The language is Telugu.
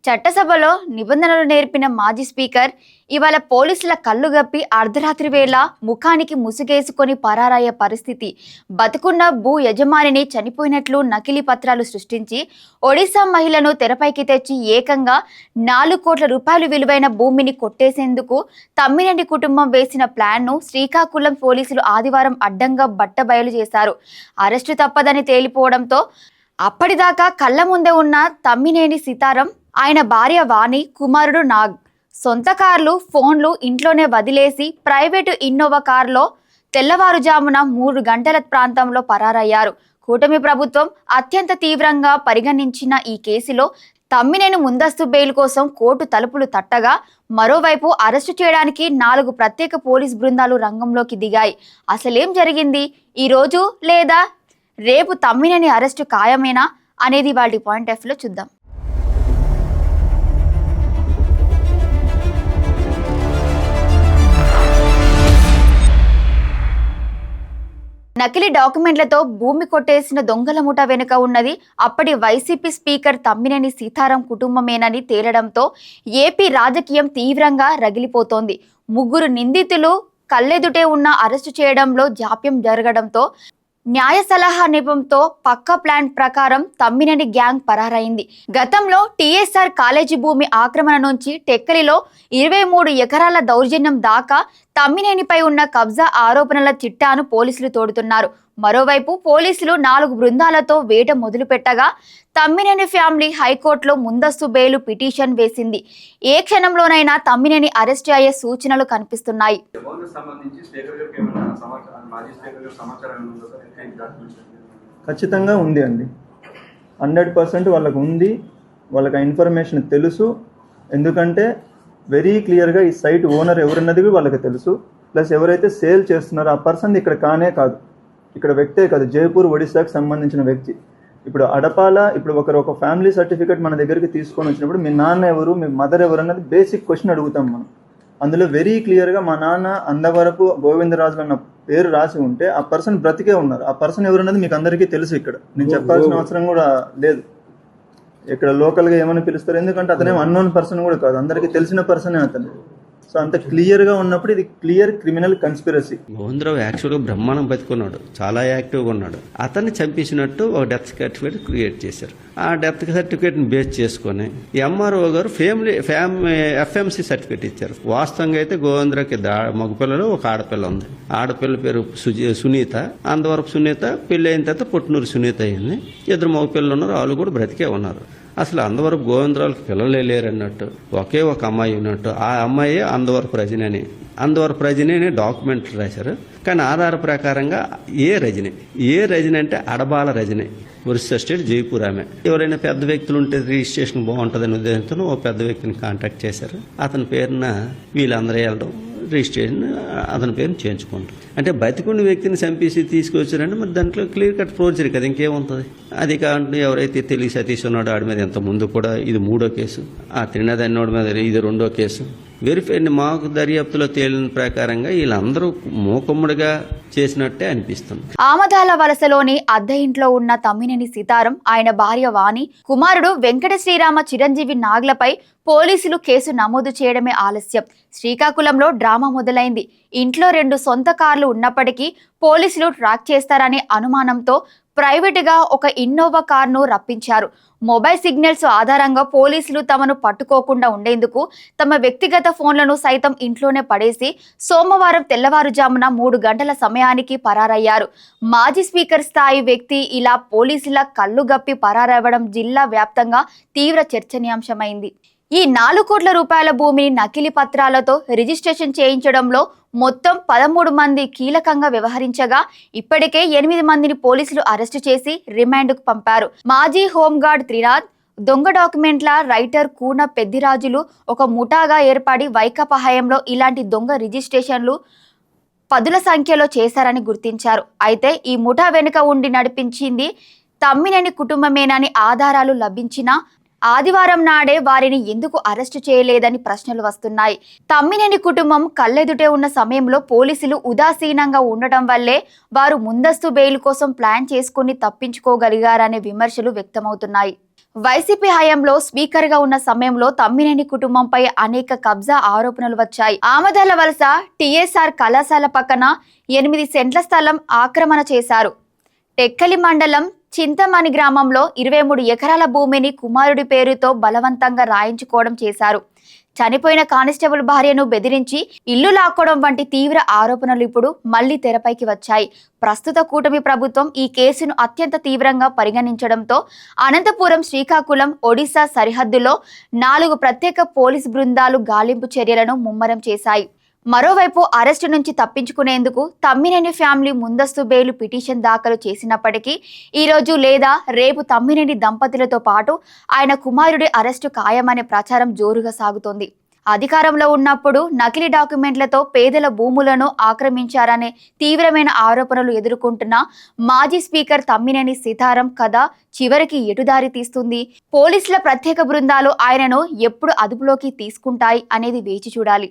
చట్టసభలో నిబంధనలు నేర్పిన మాజీ స్పీకర్ ఇవాళ పోలీసుల కళ్ళు గప్పి అర్ధరాత్రి వేళ ముఖానికి ముసుగేసుకొని పరారయ్యే పరిస్థితి. బతుకున్న భూ యజమానిని చనిపోయినట్లు నకిలీ పత్రాలు సృష్టించి ఒడిశా మహిళను తెరపైకి తెచ్చి ఏకంగా 4 కోట్ల రూపాయలు విలువైన భూమిని కొట్టేసేందుకు తమ్మినేని కుటుంబం వేసిన ప్లాన్ను శ్రీకాకుళం పోలీసులు ఆదివారం అడ్డంగా బట్టబయలు చేశారు. అరెస్టు తప్పదని తేలిపోవడంతో అప్పటిదాకా కళ్ళ ముందే ఉన్న తమ్మినేని సీతారాం, ఆయన భార్య వాణి, కుమారుడు నాగ్ సొంత కార్లు, ఫోన్లు ఇంట్లోనే వదిలేసి ప్రైవేటు ఇన్నోవా కారులో తెల్లవారుజామున 3 గంటల ప్రాంతంలో పరారయ్యారు. కూటమి ప్రభుత్వం అత్యంత తీవ్రంగా పరిగణించిన ఈ కేసులో తమ్మినేని ముందస్తు బెయిల్ కోసం కోర్టు తలుపులు తట్టగా, మరోవైపు అరెస్టు చేయడానికి 4 ప్రత్యేక పోలీస్ బృందాలు రంగంలోకి దిగాయి. అసలేం జరిగింది? ఈ రోజు లేదా రేపు తమ్మినేని అరెస్టు ఖాయమేనా అనేది వాటి పాయింట్ ఆఫ్ వ్యూలో చూద్దాం. నకిలీ డాక్యుమెంట్లతో భూమి కొట్టేసిన దొంగల ముఠ వెనుక ఉన్నది అప్పటి వైసీపీ స్పీకర్ తమ్మినేని సీతారాం కుటుంబమేనని తేలడంతో ఏపీ రాజకీయం తీవ్రంగా రగిలిపోతోంది. 3 నిందితులు కళ్ళెదుటే ఉన్న అరెస్టు చేయడంలో జాప్యం జరగడంతో న్యాయ సలహా నిపుణంతో పక్కా ప్లాన్ ప్రకారం తమ్మినేని గ్యాంగ్ పరారైంది. గతంలో టీఎస్ఆర్ కాలేజీ భూమి ఆక్రమణ నుంచి టెక్కలిలో 23 ఎకరాల దౌర్జన్యం దాకా తమ్మినేనిపై ఉన్న కబ్జా ఆరోపణల చిట్టాను పోలీసులు తోడుతున్నారు. మరోవైపు పోలీసులు 4 బృందాలతో వేట మొదలుపెట్టగా తమ్మినేని ఫ్యామిలీ హైకోర్టులో ముందస్తు బెయిల్ పిటిషన్ వేసింది. ఏ క్షణంలోనైనా తమ్మినేని అరెస్ట్ అయ్యే సూచనలు కనిపిస్తున్నాయి. ఖచ్చితంగా ఉంది అండి, 100% వాళ్ళకు ఉంది. వాళ్ళకి ఇన్ఫర్మేషన్ తెలుసు. ఎందుకంటే వెరీ క్లియర్గా ఈ సైట్ ఓనర్ ఎవరన్నది వాళ్ళకి తెలుసు. ప్లస్ ఎవరైతే సేల్ చేస్తున్నారో ఆ పర్సన్ ఇక్కడ కానే కాదు, ఇక్కడ వ్యక్తే కాదు, జైపూర్ ఒడిశాకు సంబంధించిన వ్యక్తి. ఇప్పుడు అడపాల, ఇప్పుడు ఒక ఫ్యామిలీ సర్టిఫికేట్ మన దగ్గరికి తీసుకొని వచ్చినప్పుడు మీ నాన్న ఎవరు, మీ మదర్ ఎవరు అన్నది బేసిక్ క్వశ్చన్ అడుగుతాం మనం. అందులో వెరీ క్లియర్గా మా నాన్న అందవరపు గోవిందరాజులు అన్న పేరు రాసి ఉంటే ఆ పర్సన్ బ్రతికే ఉన్నారు. ఆ పర్సన్ ఎవరన్నది మీకు అందరికీ తెలుసు. ఇక్కడ నేను చెప్పాల్సిన అవసరం కూడా లేదు. ఇక్కడ లోకల్గా ఏమని పిలుస్తారు, ఎందుకంటే అతనేం అన్నోన్ పర్సన్ కూడా కాదు, అందరికీ తెలిసిన పర్సనే అతను. సో అంత క్లియర్గా ఉన్నప్పుడు ఇది క్లియర్ క్రిమినల్ కన్స్పిరసీ. గోవిందరావు యాక్చువల్గా బ్రహ్మాండం బతుకున్నాడు, చాలా యాక్టివ్గా ఉన్నాడు. అతన్ని చంపేసినట్టు ఒక డెత్ సర్టిఫికేట్ క్రియేట్ చేశారు. ఆ డెత్ సర్టిఫికేట్ని బేస్ చేసుకొని ఎంఆర్ఓ గారు ఎఫ్ఎంసీ సర్టిఫికేట్ ఇచ్చారు. వాస్తవంగా అయితే గోవిందరావుకి మగపిల్లలు ఒక ఆడపిల్ల ఉంది. ఆడపిల్ల పేరు సునీత. అంతవరకు సునీత పెళ్లి అయిన తర్వాత పుట్టినూరు సునీత అయింది. 2 మగపిల్లలు ఉన్నారు, వాళ్ళు కూడా బ్రతికే ఉన్నారు. అసలు అందవరపు గోవిందరావుకి పిల్లలే లేరన్నట్టు, ఒకే ఒక అమ్మాయి ఉన్నట్టు. ఆ అమ్మాయి అందవరపు రజని అని డాక్యుమెంట్ రాశారు. కానీ ఆధార ప్రకారంగా ఏ రజని అంటే అడబాల రజని, ఒరిస్సా స్టేట్ జైపూర్. ఆమె ఎవరైనా పెద్ద వ్యక్తులు ఉంటే రిజిస్ట్రేషన్ బాగుంటుందని ఉద్దేశంతో ఓ పెద్ద వ్యక్తిని కాంటాక్ట్ చేశారు. అతని పేరున వీళ్ళందరూ వెళ్ళడం, రిజిస్ట్రేషన్ అతని పేరుని చేయించుకుంటారు. అంటే బతికున్న వ్యక్తిని చంపేసి తీసుకొచ్చారంటే మరి దాంట్లో క్లియర్ కట్ ఫోర్జరీ కదా, ఇంకేముంటుంది. అది కాకుండా ఎవరైతే తెలియ సతీష్ ఉన్నాడో ఆడి మీద ఎంత ముందు కూడా ఇది 3వ కేసు, ఆ త్రినాథ్ అన్నోడి మీద ఇది 2వ కేసు. వెరిఫై మాకు దర్యాప్తులో తేలిన ప్రకారంగా వీళ్ళందరూ మూకుమ్మడిగా చేసినట్టే అనిపిస్తుంది. ఆమదాల వలసలోని అద్దె ఇంట్లో ఉన్న తమ్మినేని సీతారాం, ఆయన భార్య వాణి, కుమారుడు వెంకట శ్రీరామ చిరంజీవి నాగ్లపై పోలీసులు కేసు నమోదు చేయడమే ఆలస్యం. శ్రీకాకుళంలో డ్రామా మొదలైంది. ఇంట్లో 2 సొంత కార్లు ఉన్నప్పటికీ పోలీసులు ట్రాక్ చేస్తారనే అనుమానంతో ప్రైవేటుగా ఒక ఇన్నోవా కార్ను రప్పించారు. మొబైల్ సిగ్నల్స్ ఆధారంగా పోలీసులు తమను పట్టుకోకుండా ఉండేందుకు తమ వ్యక్తిగత ఫోన్లను సైతం ఇంట్లోనే పడేసి సోమవారం తెల్లవారుజామున 3 గంటల సమయానికి పరారయ్యారు. మాజీ స్పీకర్ స్థాయి వ్యక్తి ఇలా పోలీసుల కళ్ళు గప్పి పరారవ్వడం జిల్లా వ్యాప్తంగా తీవ్ర చర్చనీయాంశమైంది. ఈ 4 కోట్ల రూపాయల భూమిని నకిలీ పత్రాలతో రిజిస్ట్రేషన్ చేయించడంలో మొత్తం 13 మంది కీలకంగా వ్యవహరించగా ఇప్పటికే 8 మందిని పోలీసులు అరెస్టు చేసి రిమాండ్కు పంపారు. మాజీ హోంగార్డ్ త్రినాథ్, దొంగ డాక్యుమెంట్ల రైటర్ కూన పెద్దిరాజులు ఒక ముఠాగా ఏర్పడి వైకాపా హయాంలో ఇలాంటి దొంగ రిజిస్ట్రేషన్లు 10ల సంఖ్యలో చేశారని గుర్తించారు. అయితే ఈ ముఠా వెనుక ఉండి నడిపించింది తమ్మినేని కుటుంబమేనని ఆధారాలు లభించినా ఆదివారం నాడే వారిని ఎందుకు అరెస్టు చేయలేదని ప్రశ్నలు వస్తున్నాయి. తమ్మినేని కుటుంబం కళ్ళెదుటే ఉన్న సమయంలో పోలీసులు ఉదాసీనంగా ఉండటం వల్లే వారు ముందస్తు బెయిల్ కోసం ప్లాన్ చేసుకుని తప్పించుకోగలిగారనే విమర్శలు వ్యక్తమవుతున్నాయి. వైసీపీ హయాంలో స్పీకర్ గా ఉన్న సమయంలో తమ్మినేని కుటుంబంపై అనేక కబ్జా ఆరోపణలు వచ్చాయి. ఆమదాల వలస టీఎస్ఆర్ కళాశాల పక్కన 8 సెంట్ల స్థలం ఆక్రమణ చేశారు. టెక్కలి మండలం చింతమణి గ్రామంలో 23 ఎకరాల భూమిని కుమారుడి పేరుతో బలవంతంగా రాయించుకోవడం చేశారు. చనిపోయిన కానిస్టేబుల్ భార్యను బెదిరించి ఇల్లు లాక్కోవడం వంటి తీవ్ర ఆరోపణలు ఇప్పుడు మళ్లీ తెరపైకి వచ్చాయి. ప్రస్తుత కూటమి ప్రభుత్వం ఈ కేసును అత్యంత తీవ్రంగా పరిగణించడంతో అనంతపురం, శ్రీకాకుళం, ఒడిశా సరిహద్దులో 4 ప్రత్యేక పోలీసు బృందాలు గాలింపు చర్యలను ముమ్మరం చేశాయి. మరోవైపు అరెస్టు నుంచి తప్పించుకునేందుకు తమ్మినేని ఫ్యామిలీ ముందస్తు బెయిల్ పిటిషన్ దాఖలు చేసినప్పటికీ ఈరోజు లేదా రేపు తమ్మినేని దంపతులతో పాటు ఆయన కుమారుడి అరెస్టు ఖాయమనే ప్రచారం జోరుగా సాగుతోంది. అధికారంలో ఉన్నప్పుడు నకిలీ డాక్యుమెంట్లతో పేదల భూములను ఆక్రమించారనే తీవ్రమైన ఆరోపణలు ఎదుర్కొంటున్న మాజీ స్పీకర్ తమ్మినేని సీతారాం కథ చివరికి ఎటుదారి తీస్తుంది? పోలీసుల ప్రత్యేక బృందాలు ఆయనను ఎప్పుడు అదుపులోకి తీసుకుంటాయి అనేది వేచి చూడాలి.